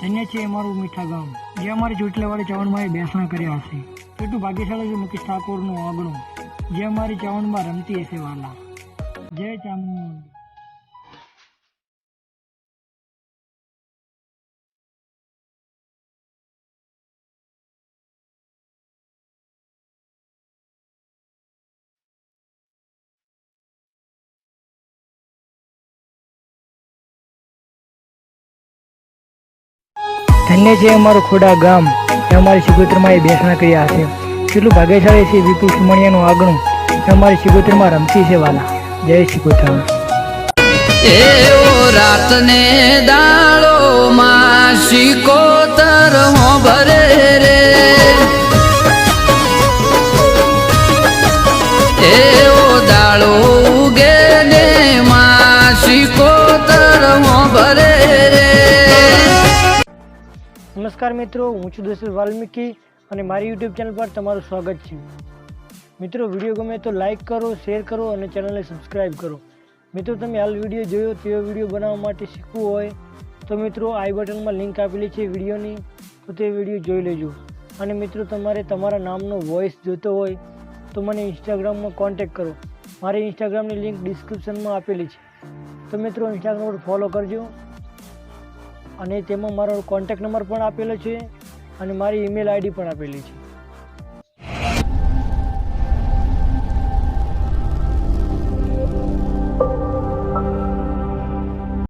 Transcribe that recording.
ધન્ય છે અમારું મીઠા ગામ, જે અમારી ચોટલેવાળી ચાવણમાં બેસણા કર્યા હશે. કેટલું ભાગ્યશાળી છે મુકેશ ઠાકોરનું આંગણું, જે અમારી ચાવણમાં રમતી હશે વાલા. જય ચામુંડ. ધન્ય છે અમારું ખોડા ગામ, જે અમારી સિગોતરમાં એ બેસણા કર્યા હશે. કેટલું ભાગ્યશાળી છે વિપુલ સુમણિયાનું આંગણું, જે અમારી સિગોતરમાં રમતી છે વાલા. જય સિગોતર. એવો રાતને દાડો માં શિકોતર હો ભરે રે, એવો દાડો ઉગે ને માં શિકોતર હો ભરે રે. નમસ્કાર મિત્રો, હું છું દોસ્ત વાલ્મીકી અને મારી યુટ્યુબ ચેનલ પર તમારું સ્વાગત છે. મિત્રો, વિડીયો ગમે તો લાઈક કરો, શેર કરો અને ચેનલને સબસ્ક્રાઈબ કરો. મિત્રો, તમે હાલ વિડીયો જોયો તેવો વિડીયો બનાવવા માટે શીખવું હોય તો મિત્રો આઈ બટનમાં લિંક આપેલી છે વિડીયોની, તો તે વિડીયો જોઈ લેજો. અને મિત્રો, તમારે તમારા નામનો વોઇસ જોતો હોય તો મને ઇન્સ્ટાગ્રામમાં કોન્ટેક્ટ કરો. મારી ઇન્સ્ટાગ્રામની લિંક ડિસ્ક્રિપ્શનમાં આપેલી છે, તો મિત્રો ઇન્સ્ટાગ્રામ પર ફોલો કરજો. અને તેમાં મારો કોન્ટેક્ટ નંબર પણ આપેલો છે અને મારી ઈમેલ આઈડી પણ આપેલી છે.